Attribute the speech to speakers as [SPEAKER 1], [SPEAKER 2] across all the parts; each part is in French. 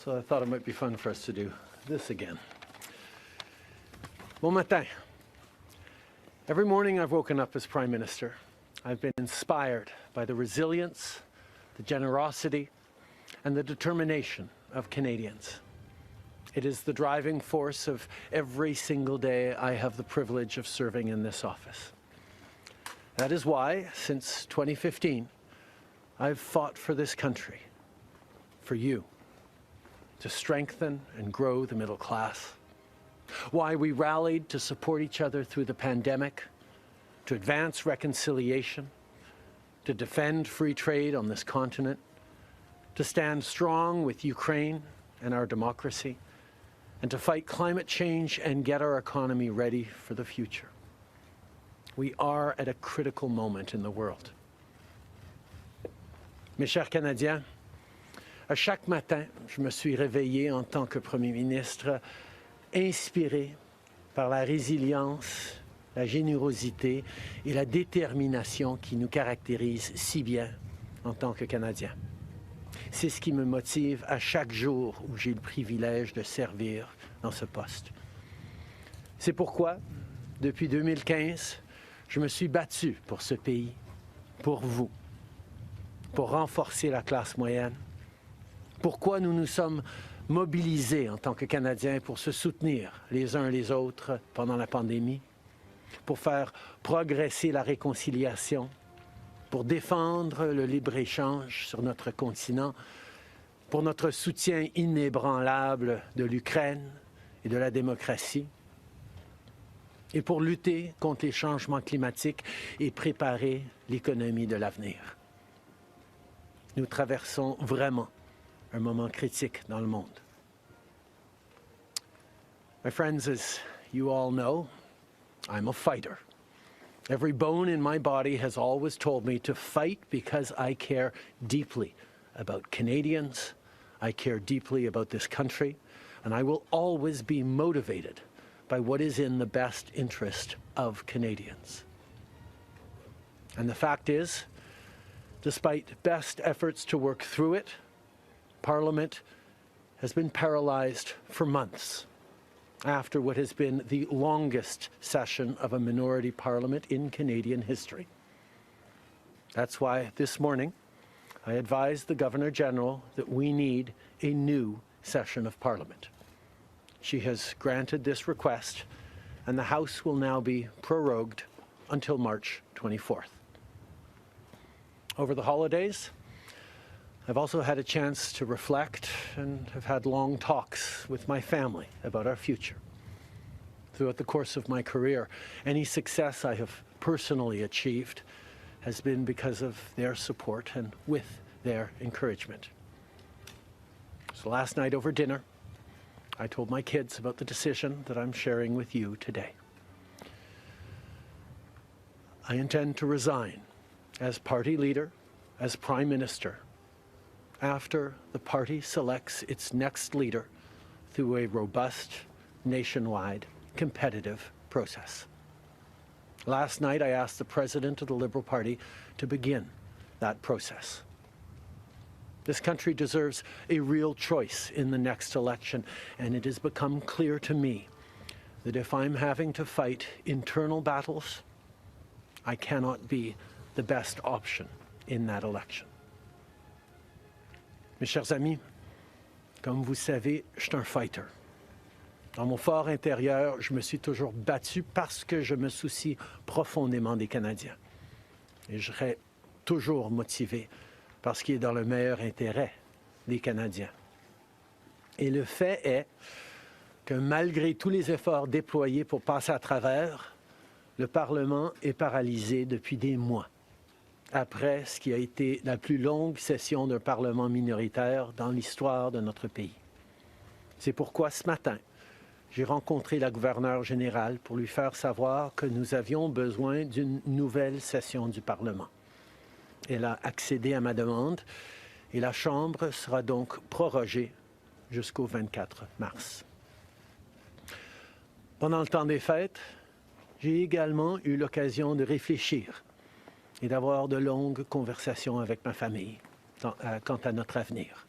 [SPEAKER 1] So I thought it might be fun for us to do this again. Bon matin. Every morning I've woken up as Prime Minister. I've been inspired by the resilience, the generosity, and the determination of Canadians. It is the driving force of every single day I have the privilege of serving in this office. That is why, since 2015, I've fought for this country, for you, to strengthen and grow the middle class. Why we rallied to support each other through the pandemic, to advance reconciliation, to defend free trade on this continent, to stand strong with Ukraine and our democracy, and to fight climate change and get our economy ready for the future. We are at a critical moment in the world. Mes chers Canadiens, à chaque matin, je me suis réveillé en tant que Premier ministre, inspiré par la résilience, la générosité et la détermination qui nous caractérisent si bien en tant que Canadiens. C'est ce qui me motive à chaque jour où j'ai le privilège de servir dans ce poste. C'est pourquoi, depuis 2015, je me suis battu pour ce pays, pour vous, pour renforcer la classe moyenne. Pourquoi nous nous sommes mobilisés en tant que Canadiens pour se soutenir les uns les autres pendant la pandémie, pour faire progresser la réconciliation, pour défendre le libre-échange sur notre continent, pour notre soutien inébranlable de l'Ukraine et de la démocratie, et pour lutter contre les changements climatiques et préparer l'économie de l'avenir. Nous traversons vraiment un moment critique dans le monde. My friends, as you all know, I'm a fighter. Every bone in my body has always told me to fight because I care deeply about Canadians, I care deeply about this country, and I will always be motivated by what is in the best interest of Canadians. And the fact is, despite best efforts to work through it, Parliament has been paralysed for months after what has been the longest session of a minority parliament in Canadian history. That's why this morning I advised the Governor-General that we need a new session of Parliament. She has granted this request, and the House will now be prorogued until March 24th. Over the holidays, I've also had a chance to reflect and have had long talks with my family about our future. Throughout the course of my career, any success I have personally achieved has been because of their support and with their encouragement. So last night over dinner, I told my kids about the decision that I'm sharing with you today. I intend to resign as party leader, as Prime Minister, after the party selects its next leader through a robust, nationwide, competitive process. Last night, I asked the President of the Liberal Party to begin that process. This country deserves a real choice in the next election, and it has become clear to me that if I'm having to fight internal battles, I cannot be the best option in that election. Mes chers amis, comme vous savez, je suis un fighter. Dans mon fort intérieur, je me suis toujours battu parce que je me soucie profondément des Canadiens. Et je serai toujours motivé par ce qui est dans le meilleur intérêt des Canadiens. Et le fait est que malgré tous les efforts déployés pour passer à travers, le Parlement est paralysé depuis des mois, après ce qui a été la plus longue session d'un Parlement minoritaire dans l'histoire de notre pays. C'est pourquoi ce matin, j'ai rencontré la gouverneure générale pour lui faire savoir que nous avions besoin d'une nouvelle session du Parlement. Elle a accédé à ma demande et la Chambre sera donc prorogée jusqu'au 24 mars. Pendant le temps des fêtes, j'ai également eu l'occasion de réfléchir et d'avoir de longues conversations avec ma famille quant à notre avenir.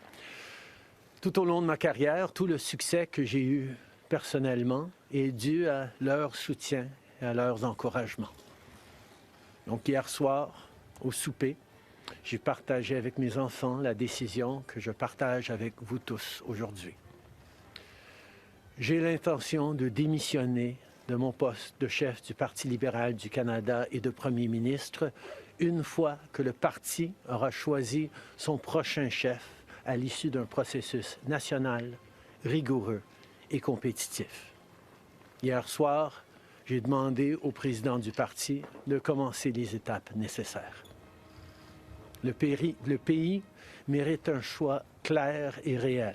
[SPEAKER 1] Tout au long de ma carrière, tout le succès que j'ai eu personnellement est dû à leur soutien et à leurs encouragements. Donc hier soir, au souper, j'ai partagé avec mes enfants la décision que je partage avec vous tous aujourd'hui. J'ai l'intention de démissionner de mon poste de chef du Parti libéral du Canada et de Premier ministre une fois que le parti aura choisi son prochain chef à l'issue d'un processus national, rigoureux et compétitif. Hier soir, j'ai demandé au président du parti de commencer les étapes nécessaires. Le pays mérite un choix clair et réel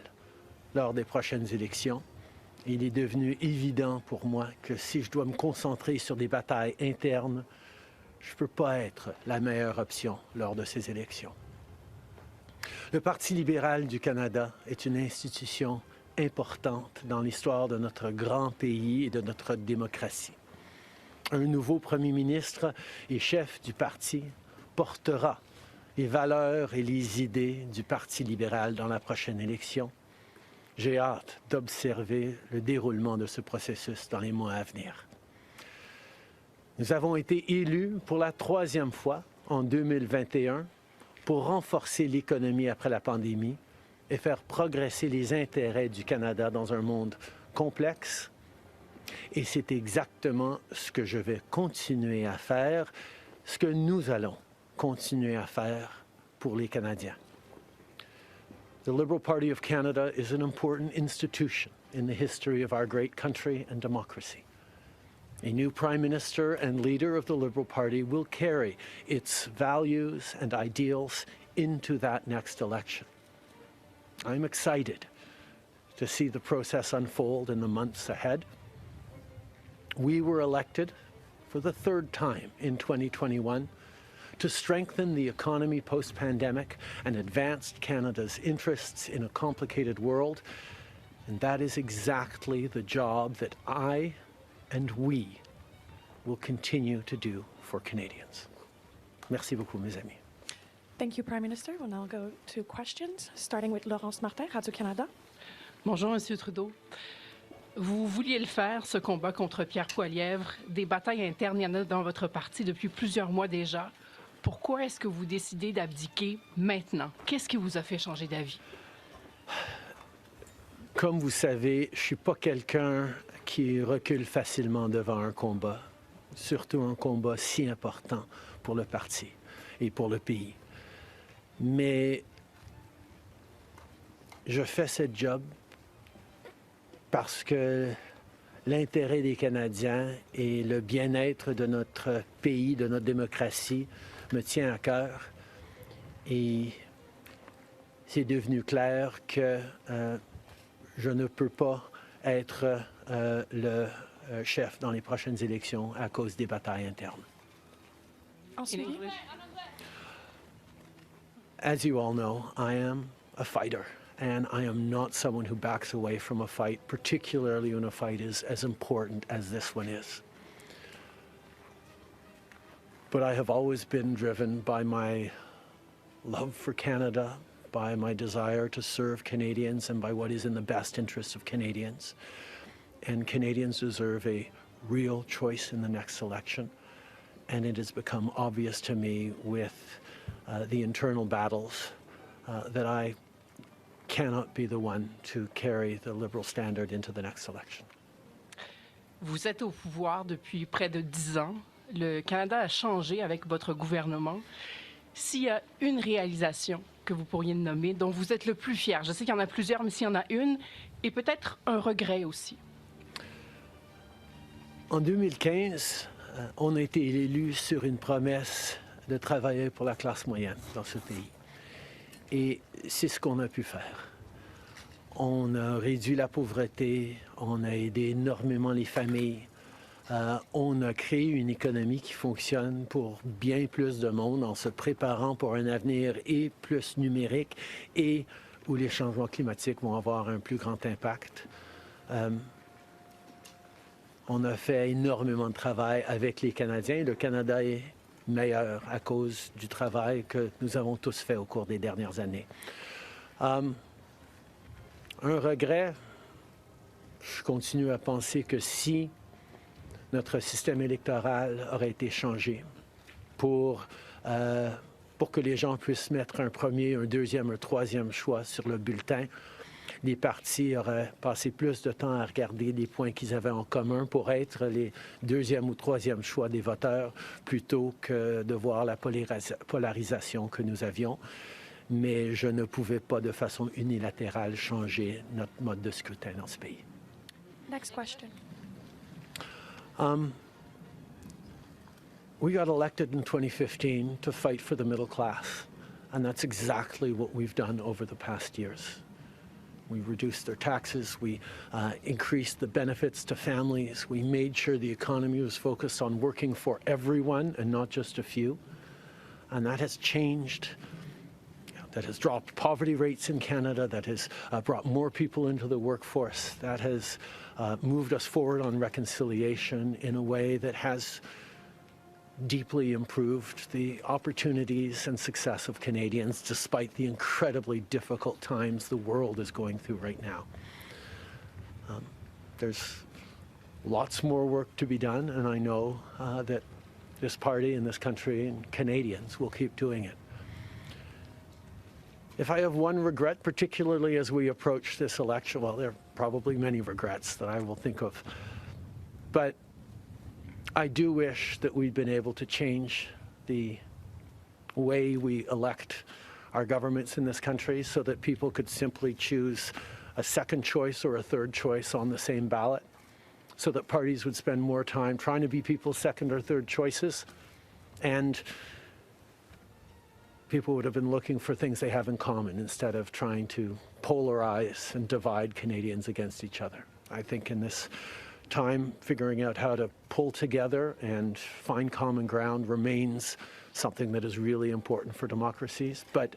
[SPEAKER 1] lors des prochaines élections. Il est devenu évident pour moi que si je dois me concentrer sur des batailles internes, je ne peux pas être la meilleure option lors de ces élections. Le Parti libéral du Canada est une institution importante dans l'histoire de notre grand pays et de notre démocratie. Un nouveau premier ministre et chef du parti portera les valeurs et les idées du Parti libéral dans la prochaine élection. J'ai hâte d'observer le déroulement de ce processus dans les mois à venir. Nous avons été élus pour la 3e fois en 2021 pour renforcer l'économie après la pandémie et faire progresser les intérêts du Canada dans un monde complexe. Et c'est exactement ce que je vais continuer à faire, ce que nous allons continuer à faire pour les Canadiens. The Liberal Party of Canada is an important institution in the history of our great country and democracy. A new Prime Minister and leader of the Liberal Party will carry its values and ideals into that next election. I'm excited to see the process unfold in the months ahead. We were elected for the 3rd time in 2021 to strengthen the economy post-pandemic and advance Canada's interests in a complicated world. And that is exactly the job that I and we will continue to do for Canadians. Merci beaucoup, mes amis.
[SPEAKER 2] Thank you, Prime Minister. We'll now go to questions, starting with Laurence Martin, Radio-Canada.
[SPEAKER 3] Bonjour, Monsieur Trudeau. Vous vouliez le faire, ce combat contre Pierre Poilievre. Des batailles internes, il y en a dans votre parti depuis plusieurs mois déjà. Pourquoi est-ce que vous décidez d'abdiquer maintenant? Qu'est-ce qui vous a fait changer d'avis?
[SPEAKER 1] Comme vous savez, je ne suis pas quelqu'un qui recule facilement devant un combat, surtout un combat si important pour le parti et pour le pays. Mais je fais ce job parce que l'intérêt des Canadiens et le bien-être de notre pays, de notre démocratie, me tient à cœur. Et c'est devenu clair que je ne peux pas être le chef dans les prochaines élections à cause des batailles internes.
[SPEAKER 2] Ensuite,
[SPEAKER 1] As you all know, I am a fighter, and I am not someone who backs away from a fight, particularly when a fight is as important as this one is. But I have always been driven by my love for Canada, by my desire to serve Canadians, and by what is in the best interest of Canadians. And Canadians deserve a real choice in the next election. And it has become obvious to me with the internal battles that I cannot be the one to carry the Liberal standard into the next election.
[SPEAKER 3] Vous êtes au pouvoir depuis près de 10 ans. Le Canada a changé avec votre gouvernement. S'il y a une réalisation que vous pourriez nommer, dont vous êtes le plus fier, je sais qu'il y en a plusieurs, mais s'il y en a une, et peut-être un regret aussi.
[SPEAKER 1] En 2015, on a été élu sur une promesse de travailler pour la classe moyenne dans ce pays. Et c'est ce qu'on a pu faire. On a réduit la pauvreté, on a aidé énormément les familles, on a créé une économie qui fonctionne pour bien plus de monde en se préparant pour un avenir et plus numérique et où les changements climatiques vont avoir un plus grand impact. On a fait énormément de travail avec les Canadiens. Le Canada est meilleur à cause du travail que nous avons tous fait au cours des dernières années. Un regret, je continue à penser que si notre système électoral aurait été changé pour que les gens puissent mettre un premier, un deuxième, un troisième choix sur le bulletin, les partis auraient passé plus de temps à regarder les points qu'ils avaient en commun pour être les deuxième ou troisième choix des voteurs plutôt que de voir la polarisation que nous avions. Mais je ne pouvais pas de façon unilatérale changer notre mode de scrutin dans ce pays.
[SPEAKER 2] Next question.
[SPEAKER 1] We got elected in 2015 to fight for the middle class, and that's exactly what we've done over the past years. We reduced their taxes, we increased the benefits to families, we made sure the economy was focused on working for everyone and not just a few, and that has changed. That has dropped poverty rates in Canada, that has brought more people into the workforce, that has moved us forward on reconciliation in a way that has deeply improved the opportunities and success of Canadians despite the incredibly difficult times the world is going through right now. There's lots more work to be done, and I know that this party and this country and Canadians will keep doing it. If I have one regret, particularly as we approach this election, well, there are probably many regrets that I will think of, but I do wish that we'd been able to change the way we elect our governments in this country so that people could simply choose a second choice or a third choice on the same ballot, so that parties would spend more time trying to be people's second or third choices, and people would have been looking for things they have in common instead of trying to polarize and divide Canadians against each other. I think in this time, figuring out how to pull together and find common ground remains something that is really important for democracies, but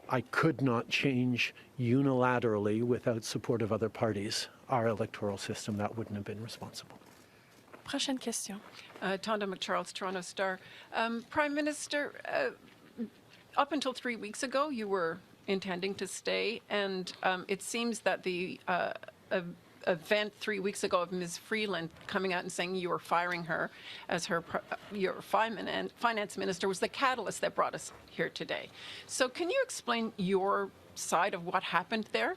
[SPEAKER 1] I could not change unilaterally without support of other parties our electoral system. That wouldn't have been responsible.
[SPEAKER 2] Prochaine question.
[SPEAKER 4] Tonda McCharles, Toronto Star. Prime Minister, up until 3 weeks ago, you were intending to stay, and it seems that the event 3 weeks ago of Ms. Freeland coming out and saying you were firing her as your finance minister was the catalyst that brought us here today. So can you explain your side of what happened there?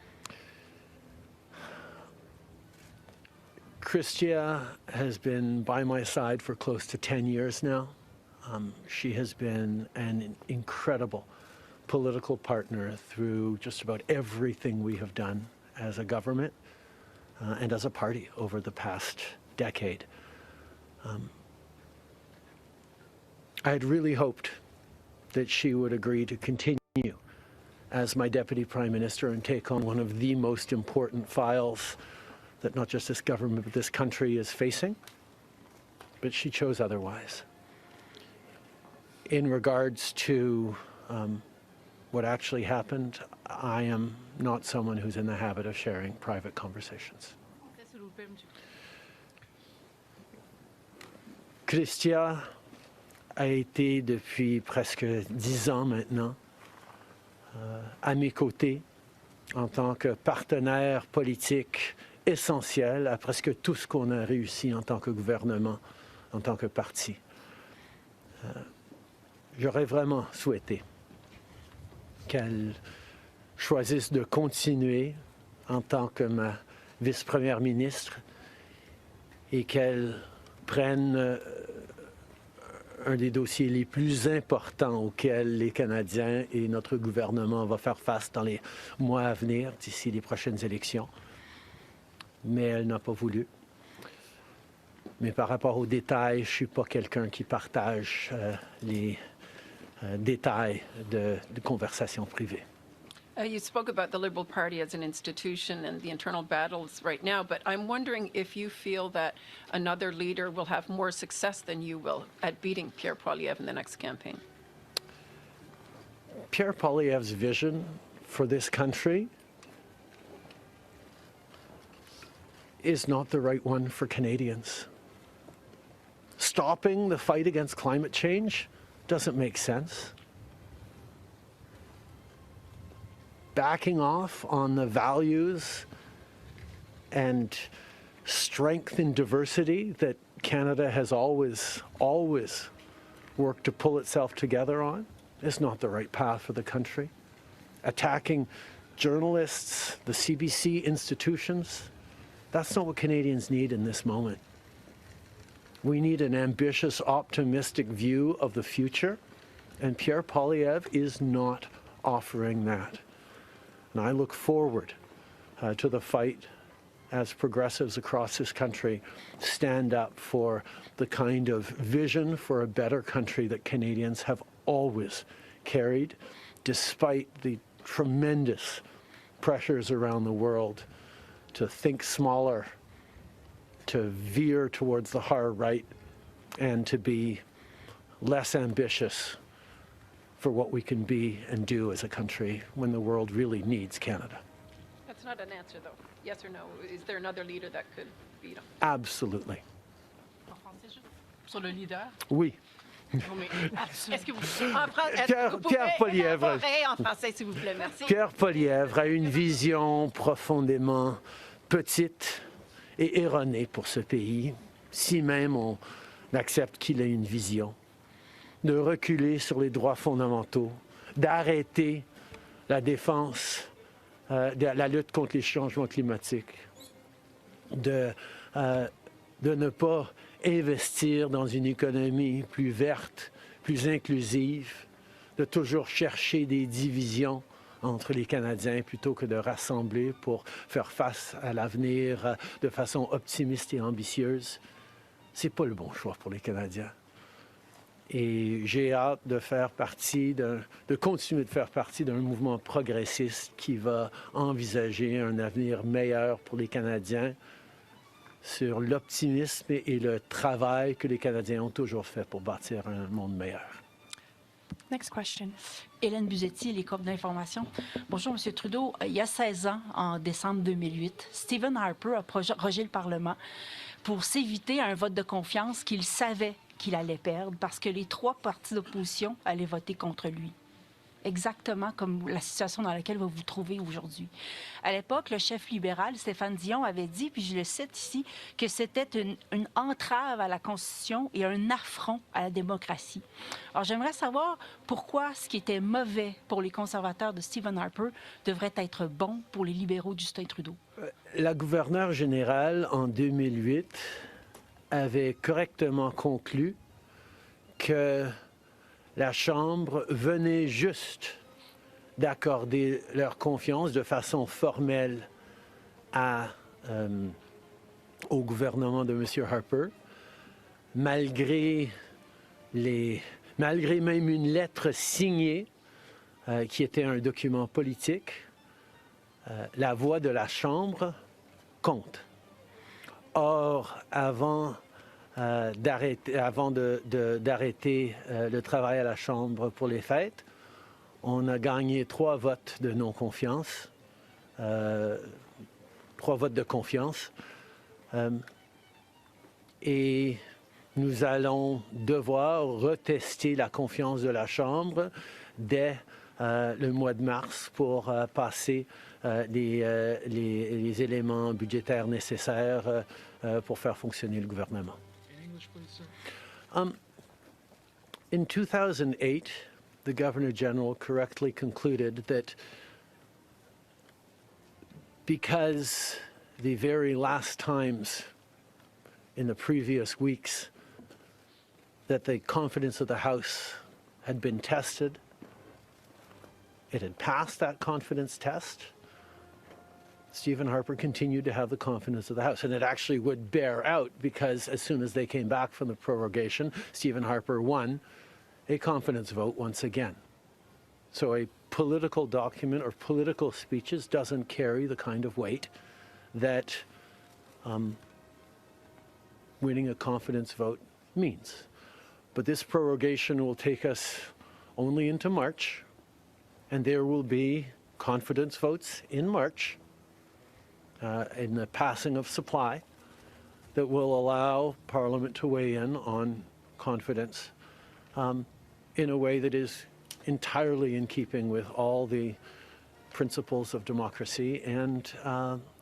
[SPEAKER 1] Chrystia has been by my side for close to 10 years now. She has been an incredible political partner through just about everything we have done as a government and as a party over the past decade. I had really hoped that she would agree to continue as my Deputy Prime Minister and take on one of the most important files that not just this government but this country is facing, but she chose otherwise. In regards to what actually happened, I am not someone who's in the habit of sharing private conversations. Chrystia a été depuis presque 10 ans maintenant à mes côtés en tant que partenaire politique essentiel à presque tout ce qu'on a réussi en tant que gouvernement, en tant que parti. J'aurais vraiment souhaité qu'elle choisisse de continuer en tant que ma vice-première ministre et qu'elle prenne un des dossiers les plus importants auxquels les Canadiens et notre gouvernement vont faire face dans les mois à venir, d'ici les prochaines élections. Mais elle n'a pas voulu. Mais par rapport aux détails, je ne suis pas quelqu'un qui partage les détails de conversations privées.
[SPEAKER 4] You spoke about the Liberal Party as an institution and the internal battles right now, but I'm wondering if you feel that another leader will have more success than you will at beating Pierre Poilievre in the next campaign.
[SPEAKER 1] Pierre Poilievre's vision for this country is not the right one for Canadians. Stopping the fight against climate change doesn't make sense. backing off on the values and strength in diversity that Canada has always worked to pull itself together on is not the right path for the country. Attacking journalists, the CBC institutions, that's not what Canadians need in this moment. We need an ambitious, optimistic view of the future, and Pierre Poilievre is not offering that. And I look forward to the fight as progressives across this country stand up for the kind of vision for a better country that Canadians have always carried, despite the tremendous pressures around the world to think smaller, to veer towards the hard right, and to be less ambitious for what we can be and do as a country when the world really needs Canada.
[SPEAKER 4] That's not an answer, though. Yes or no? Is there another leader that could beat him?
[SPEAKER 1] Absolutely.
[SPEAKER 3] En français, juste sur le leader.
[SPEAKER 1] Oui.
[SPEAKER 3] Non, mais est-ce que vous...
[SPEAKER 1] Pierre Poilievre.
[SPEAKER 4] élaborer en français, s'il vous plaît? Merci.
[SPEAKER 1] Pierre Poilievre a une vision profondément petite et erronée pour ce pays, si même on accepte qu'il ait une vision, de reculer sur les droits fondamentaux, d'arrêter la défense, la lutte contre les changements climatiques, de ne pas investir dans une économie plus verte, plus inclusive, de toujours chercher des divisions entre les Canadiens plutôt que de rassembler pour faire face à l'avenir de façon optimiste et ambitieuse. C'est pas le bon choix pour les Canadiens. Et j'ai hâte de faire partie, de continuer de faire partie d'un mouvement progressiste qui va envisager un avenir meilleur pour les Canadiens sur l'optimisme et le travail que les Canadiens ont toujours fait pour bâtir un monde meilleur.
[SPEAKER 2] Next question.
[SPEAKER 5] Hélène Buzetti, les corps d'information. Bonjour, M. Trudeau. Il y a 16 ans, en décembre 2008, Stephen Harper a prorogé le Parlement pour s'éviter un vote de confiance qu'il savait qu'il allait perdre parce que les 3 partis d'opposition allaient voter contre lui. Exactement comme la situation dans laquelle vous vous trouvez aujourd'hui. À l'époque, le chef libéral, Stéphane Dion, avait dit, puis je le cite ici, que c'était une entrave à la Constitution et un affront à la démocratie. Alors, j'aimerais savoir pourquoi ce qui était mauvais pour les conservateurs de Stephen Harper devrait être bon pour les libéraux de Justin Trudeau.
[SPEAKER 1] La gouverneure générale, en 2008, avait correctement conclu que la Chambre venait juste d'accorder leur confiance de façon formelle au gouvernement de M. Harper, malgré même une lettre signée qui était un document politique. La voix de la Chambre compte. Or, avant d'arrêter le travail à la Chambre pour les fêtes, on a gagné 3 votes de non-confiance, 3 votes de confiance, et nous allons devoir retester la confiance de la Chambre dès le mois de mars pour passer les éléments budgétaires nécessaires pour faire fonctionner le gouvernement. In 2008, the Governor General correctly concluded that because the very last times in the previous weeks that the confidence of the House had been tested, it had passed that confidence test, Stephen Harper continued to have the confidence of the House. And it actually would bear out because as soon as they came back from the prorogation, Stephen Harper won a confidence vote once again. So a political document or political speeches doesn't carry the kind of weight that winning a confidence vote means. But this prorogation will take us only into March, and there will be confidence votes in March in the passing of supply that will allow Parliament to weigh in on confidence in a way that is entirely in keeping with all the principles of democracy and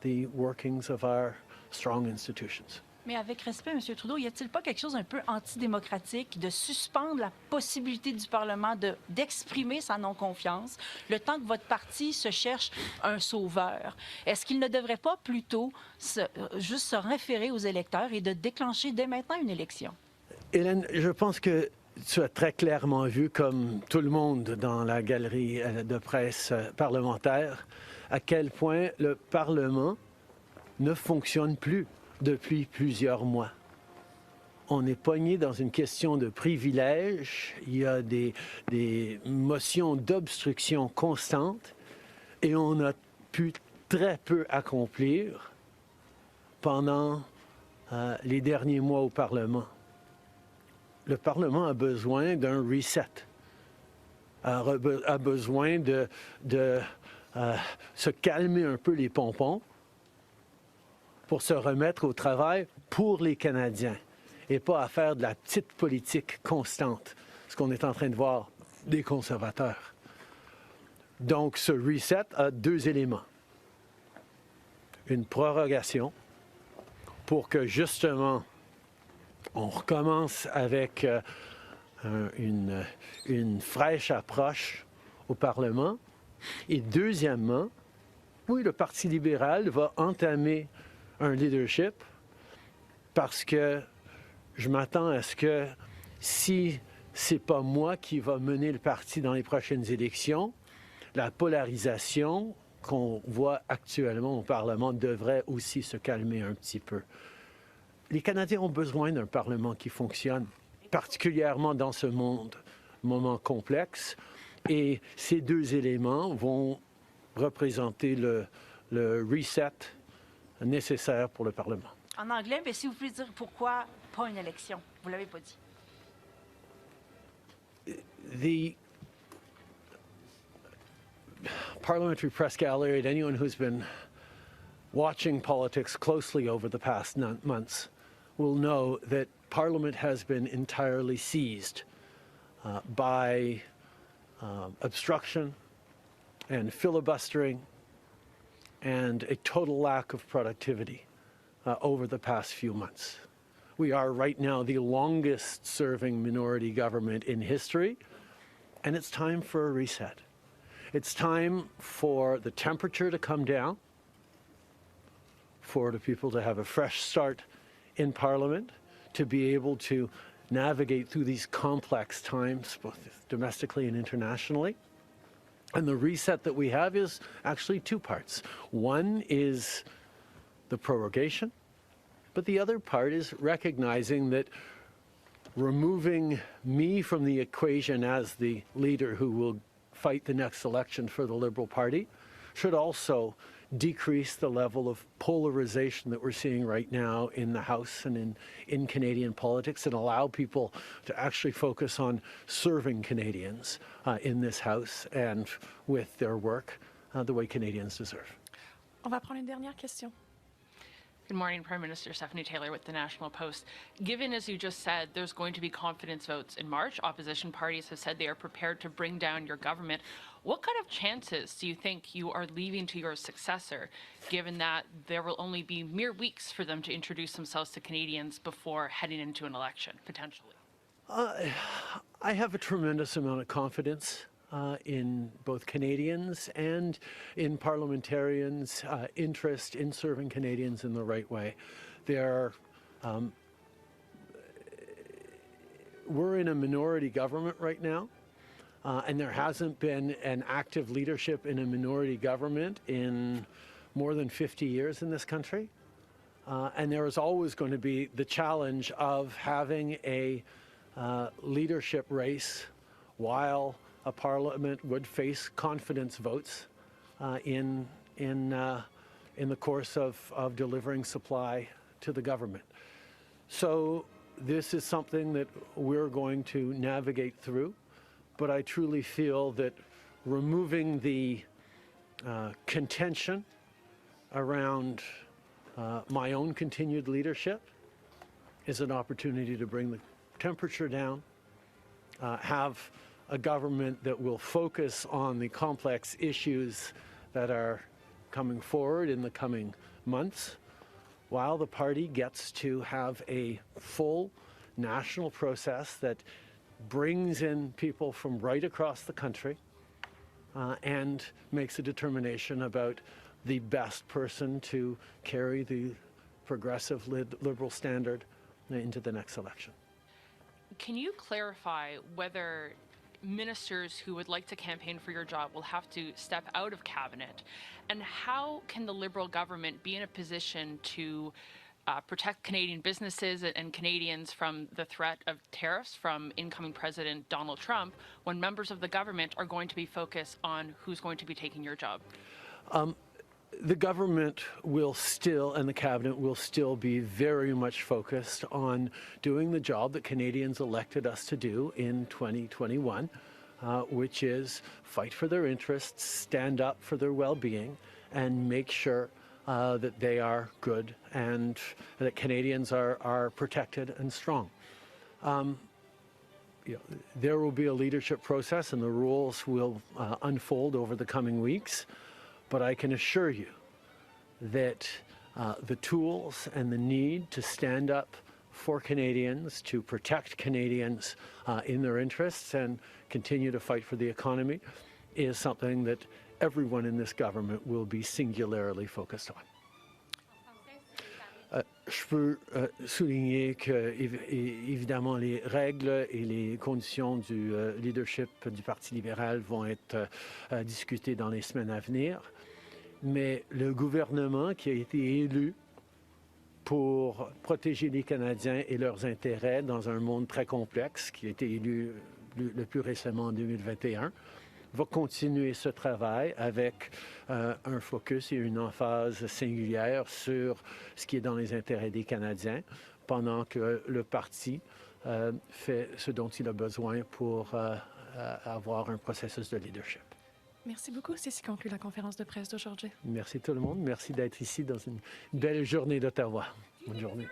[SPEAKER 1] the workings of our strong institutions.
[SPEAKER 5] Mais avec respect, M. Trudeau, y a-t-il pas quelque chose un peu antidémocratique de suspendre la possibilité du Parlement d'exprimer sa non-confiance le temps que votre parti se cherche un sauveur? Est-ce qu'il ne devrait pas plutôt juste se référer aux électeurs et de déclencher dès maintenant une élection?
[SPEAKER 1] Hélène, je pense que tu as très clairement vu, comme tout le monde dans la galerie de presse parlementaire, à quel point le Parlement ne fonctionne plus depuis plusieurs mois. On est pogné dans une question de privilège, il y a des motions d'obstruction constantes et on a pu très peu accomplir pendant les derniers mois au Parlement. Le Parlement a besoin d'un reset, a besoin de se calmer un peu les pompons pour se remettre au travail pour les Canadiens et pas à faire de la petite politique constante, ce qu'on est en train de voir des conservateurs. Donc, ce reset a deux éléments. Une prorogation pour que, justement, on recommence avec une fraîche approche au Parlement. Et deuxièmement, oui, le Parti libéral va entamer un leadership parce que je m'attends à ce que si ce n'est pas moi qui va mener le parti dans les prochaines élections, la polarisation qu'on voit actuellement au Parlement devrait aussi se calmer un petit peu. Les Canadiens ont besoin d'un Parlement qui fonctionne, particulièrement dans ce moment complexe, et ces deux éléments vont représenter le reset nécessaire pour le Parlement.
[SPEAKER 5] En anglais, mais si vous pouvez dire pourquoi pas une élection, vous ne l'avez pas dit.
[SPEAKER 1] The Parliamentary press gallery, and anyone who's been watching politics closely over the past months will know that Parliament has been entirely seized by obstruction and filibustering and a total lack of productivity over the past few months. We are right now the longest serving minority government in history, and it's time for a reset. It's time for the temperature to come down, for the people to have a fresh start in Parliament, to be able to navigate through these complex times, both domestically and internationally. And the reset that we have is actually two parts. One is the prorogation, but the other part is recognizing that removing me from the equation as the leader who will fight the next election for the Liberal Party should also decrease the level of polarization that we're seeing right now in the House and in Canadian politics, and allow people to actually focus on serving Canadians in this House and with their work the way Canadians deserve.
[SPEAKER 2] On va prendre une dernière question.
[SPEAKER 6] Good morning, Prime Minister. Stephanie Taylor with the National Post. Given, as you just said, there's going to be confidence votes in March, opposition parties have said they are prepared to bring down your government. What kind of chances do you think you are leaving to your successor, given that there will only be mere weeks for them to introduce themselves to Canadians before heading into an election, potentially?
[SPEAKER 1] I have a tremendous amount of confidence in both Canadians and in parliamentarians' interest in serving Canadians in the right way. We're in a minority government right now, and there hasn't been an active leadership in a minority government in more than 50 years in this country. And there is always going to be the challenge of having a leadership race while a parliament would face confidence votes in the course of delivering supply to the government. So this is something that we're going to navigate through, but I truly feel that removing the contention around my own continued leadership is an opportunity to bring the temperature down, have a government that will focus on the complex issues that are coming forward in the coming months, while the party gets to have a full national process that brings in people from right across the country and makes a determination about the best person to carry the progressive liberal standard into the next election.
[SPEAKER 6] Can you clarify whether ministers who would like to campaign for your job will have to step out of cabinet? And how can the Liberal government be in a position to protect Canadian businesses and Canadians from the threat of tariffs from incoming President Donald Trump when members of the government are going to be focused on who's going to be taking your job?
[SPEAKER 1] The government will still, and the cabinet will still be very much focused on doing the job that Canadians elected us to do in 2021, which is fight for their interests, stand up for their well-being, and make sure that they are good and that Canadians are protected and strong. There will be a leadership process and the rules will unfold over the coming weeks. But I can assure you that the tools and the need to stand up for Canadians, to protect Canadians in their interests and continue to fight for the economy is something that everyone in this government will be singularly focused on. Je peux souligner que, évidemment, les règles et les conditions du leadership du Parti libéral vont être discutées dans les semaines à venir. Mais le gouvernement qui a été élu pour protéger les Canadiens et leurs intérêts dans un monde très complexe, qui a été élu le plus récemment en 2021, va continuer ce travail avec un focus et une emphase singulière sur ce qui est dans les intérêts des Canadiens, pendant que le parti fait ce dont il a besoin pour avoir un processus de leadership.
[SPEAKER 2] Merci beaucoup. C'est ce qui conclut la conférence de presse d'aujourd'hui.
[SPEAKER 1] Merci tout le monde. Merci d'être ici dans une belle journée d'Ottawa. Bonne journée.